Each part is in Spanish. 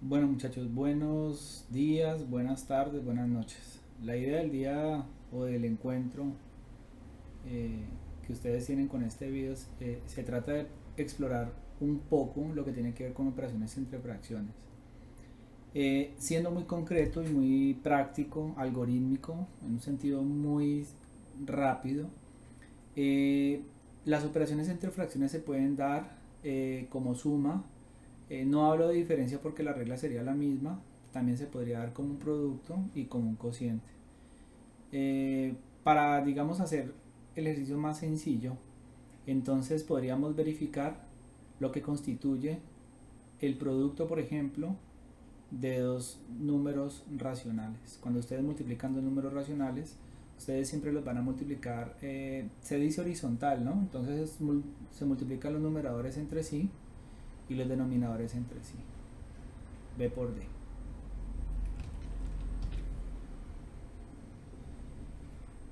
Bueno muchachos, buenos días, buenas tardes, buenas noches. La idea del día o del encuentro eh, que ustedes tienen con este video se trata de explorar un poco lo que tiene que ver con operaciones entre fracciones. Siendo muy concreto y muy práctico, algorítmico, en un sentido muy rápido, eh, las operaciones entre fracciones se pueden dar como suma. No hablo de diferencia porque la regla sería la misma. También se podría dar como un producto y como un cociente. Para, digamos, hacer el ejercicio más sencillo, entonces podríamos verificar lo que constituye el producto, por ejemplo, de dos números racionales. Cuando ustedes multiplican dos números racionales, ustedes siempre los van a multiplicar, se dice horizontal, ¿no? Entonces se multiplican los numeradores entre sí y los denominadores entre sí. B por D.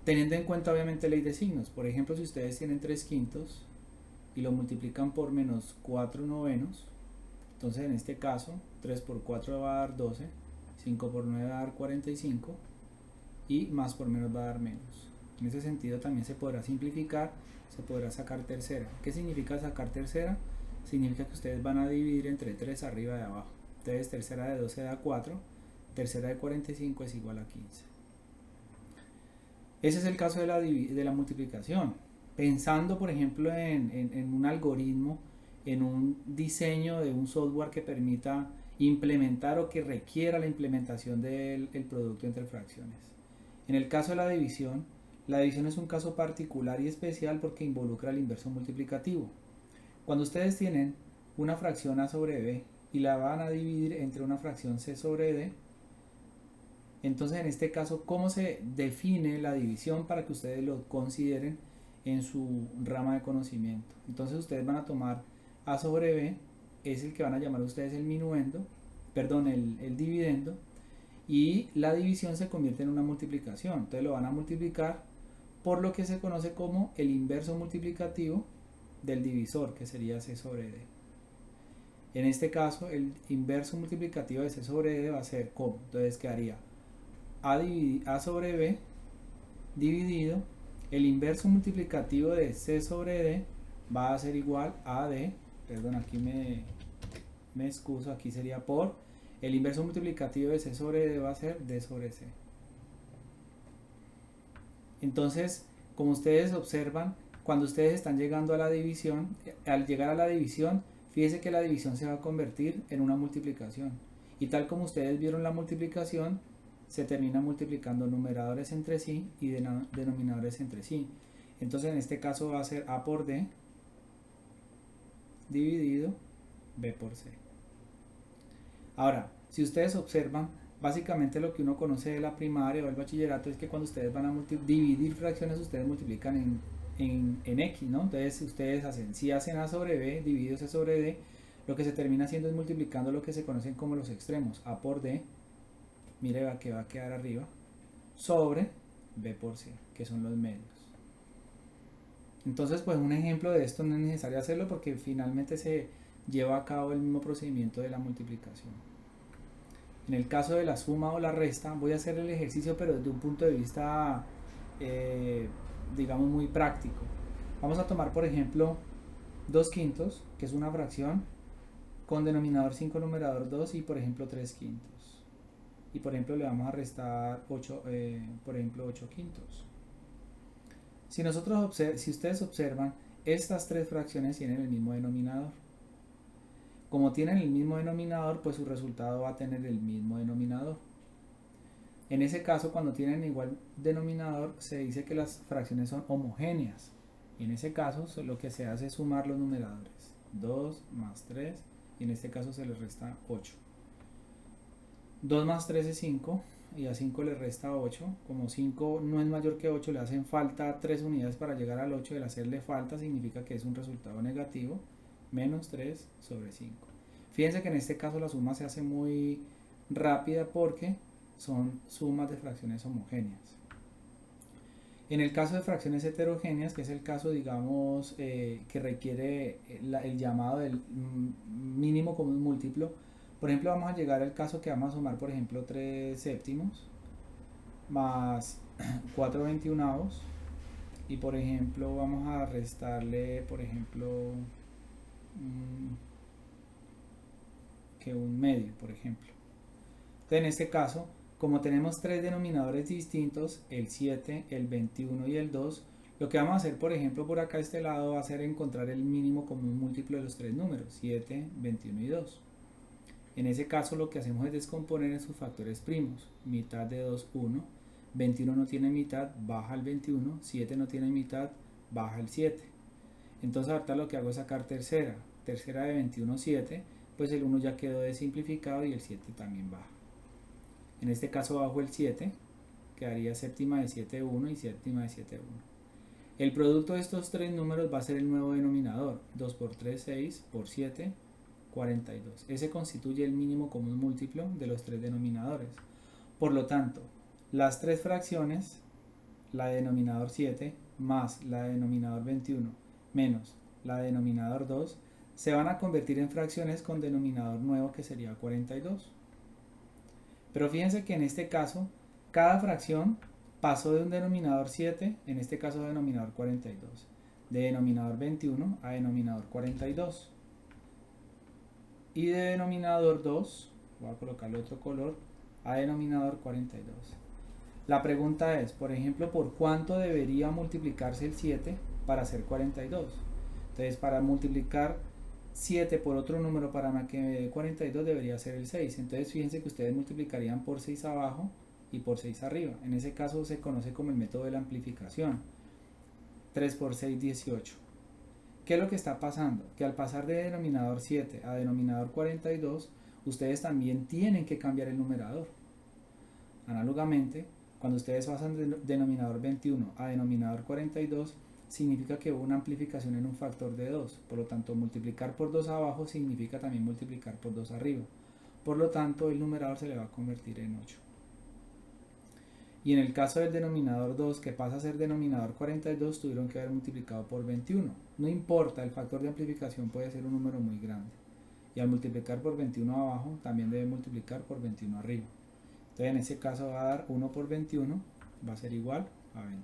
Teniendo en cuenta obviamente ley de signos. Por ejemplo, si ustedes tienen 3 quintos y lo multiplican por menos 4 novenos, entonces en este caso 3 por 4 va a dar 12, 5 por 9 va a dar 45 y más por menos va a dar menos. En ese sentido también se podrá simplificar, se podrá sacar tercera. ¿Qué significa sacar tercera? Significa que ustedes van a dividir entre 3 arriba y abajo. Entonces tercera de 12 da 4, tercera de 45 es igual a 15. Ese es el caso de la multiplicación. Pensando, por ejemplo, en un algoritmo, en un diseño de un software que permita implementar o que requiera la implementación del producto entre fracciones. En el caso de la división es un caso particular y especial porque involucra el inverso multiplicativo. Cuando ustedes tienen una fracción a sobre b y la van a dividir entre una fracción c sobre d, entonces, en este caso, ¿cómo se define la división para que ustedes lo consideren en su rama de conocimiento? Entonces, ustedes van a tomar A sobre B, es el que van a llamar ustedes el minuendo, perdón, el dividendo, y la división se convierte en una multiplicación. Entonces, lo van a multiplicar por lo que se conoce como el inverso multiplicativo del divisor, que sería C sobre D. En este caso, el inverso multiplicativo de C sobre D va a ser como, entonces quedaría A sobre B dividido el inverso multiplicativo de C sobre D va a ser igual a D, perdón, aquí me excuso, aquí sería por el inverso multiplicativo de C sobre D va a ser D sobre C. Entonces, como ustedes observan, cuando ustedes están llegando a la división, al llegar a la división, fíjense que la división se va a convertir en una multiplicación. Y tal como ustedes vieron la multiplicación, se termina multiplicando numeradores entre sí y denominadores entre sí. Entonces en este caso va a ser A por D dividido B por C. Ahora, si ustedes observan, básicamente lo que uno conoce de la primaria o el bachillerato es que cuando ustedes van a dividir fracciones, ustedes multiplican en X, ¿no? Entonces ustedes hacen, si hacen A sobre B dividido C sobre D, lo que se termina haciendo es multiplicando lo que se conocen como los extremos, A por D, mire que va a quedar arriba, sobre B por C, que son los medios. Entonces, pues un ejemplo de esto no es necesario hacerlo porque finalmente se lleva a cabo el mismo procedimiento de la multiplicación. En el caso de la suma o la resta, voy a hacer el ejercicio pero desde un punto de vista, eh, digamos, muy práctico. Vamos a tomar, por ejemplo, 2 quintos, que es una fracción, con denominador 5, numerador 2 y, por ejemplo, 3 quintos. Y, por ejemplo, le vamos a restar 8, por ejemplo, 8 quintos. Si ustedes observan, estas tres fracciones tienen el mismo denominador. Como tienen el mismo denominador, pues su resultado va a tener el mismo denominador. En ese caso, cuando tienen igual denominador, se dice que las fracciones son homogéneas. Y en ese caso, lo que se hace es sumar los numeradores. 2 más 3, y en este caso se les resta 8. 2 más 3 es 5, y a 5 le resta 8. Como 5 no es mayor que 8, le hacen falta 3 unidades para llegar al 8. El hacerle falta significa que es un resultado negativo, menos 3 sobre 5. Fíjense que en este caso la suma se hace muy rápida porque son sumas de fracciones homogéneas. En el caso de fracciones heterogéneas, que es el caso, digamos, que requiere el llamado del mínimo común múltiplo, Por ejemplo, vamos a llegar al caso que vamos a sumar, por ejemplo, 3 séptimos más 4 veintiunavos, y por ejemplo vamos a restarle, por ejemplo, que un medio, por ejemplo. Entonces, en este caso, como tenemos tres denominadores distintos, el 7, el 21 y el 2, lo que vamos a hacer, por ejemplo, por acá a este lado va a ser encontrar el mínimo común múltiplo de los tres números, 7, 21 y 2. En ese caso lo que hacemos es descomponer en sus factores primos. Mitad de 2, 1. 21 no tiene mitad, baja el 21. 7 no tiene mitad, baja el 7. Entonces ahorita lo que hago es sacar tercera. Tercera de 21, 7. Pues el 1 ya quedó desimplificado y el 7 también baja. En este caso bajo el 7, quedaría séptima de 7, 1 y séptima de 7, 1. El producto de estos tres números va a ser el nuevo denominador. 2 por 3, 6, por 7, 42. Ese constituye el mínimo común múltiplo de los tres denominadores. Por lo tanto, las tres fracciones, la de denominador 7 más la de denominador 21 menos la de denominador 2, se van a convertir en fracciones con denominador nuevo que sería 42. Pero fíjense que en este caso, cada fracción pasó de un denominador 7, en este caso denominador 42, de denominador 21 a denominador 42. Y de denominador 2, voy a colocarle otro color, a denominador 42. La pregunta es, por ejemplo, ¿por cuánto debería multiplicarse el 7 para hacer 42? Entonces, para multiplicar 7 por otro número para que me dé 42 debería ser el 6. Entonces, fíjense que ustedes multiplicarían por 6 abajo y por 6 arriba. En ese caso se conoce como el método de la amplificación. 3 por 6, 18. ¿Qué es lo que está pasando? Que al pasar de denominador 7 a denominador 42, ustedes también tienen que cambiar el numerador. Análogamente, cuando ustedes pasan de denominador 21 a denominador 42, significa que hubo una amplificación en un factor de 2. Por lo tanto, multiplicar por 2 abajo significa también multiplicar por 2 arriba. Por lo tanto, el numerador se le va a convertir en 8. Y en el caso del denominador 2, que pasa a ser denominador 42, tuvieron que haber multiplicado por 21. No importa, el factor de amplificación puede ser un número muy grande. Y al multiplicar por 21 abajo, también debe multiplicar por 21 arriba. Entonces en ese caso va a dar 1 por 21, va a ser igual a 21.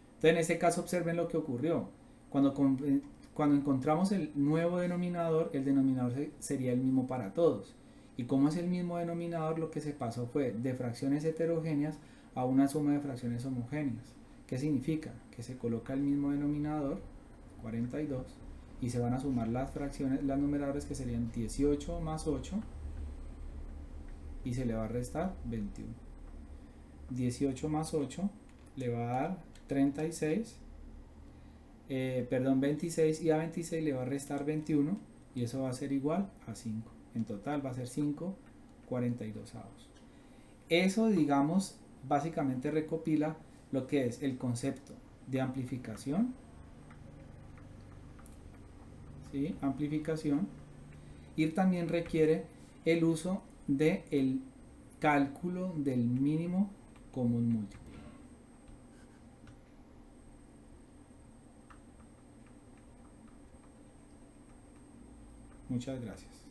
Entonces en este caso observen lo que ocurrió. Cuando encontramos el nuevo denominador, el denominador sería el mismo para todos. Y como es el mismo denominador, lo que se pasó fue de fracciones heterogéneas a una suma de fracciones homogéneas. ¿Qué significa? Que se coloca el mismo denominador, 42, y se van a sumar las fracciones, las numeradores, que serían 18 más 8, y se le va a restar 21. 18 más 8 le va a dar 36, 26, y a 26 le va a restar 21, y eso va a ser igual a 5. En total va a ser 5 42avos. Eso, digamos, básicamente recopila lo que es el concepto de amplificación, ¿sí? Amplificación, y también requiere el uso del cálculo del mínimo común múltiplo. Muchas gracias.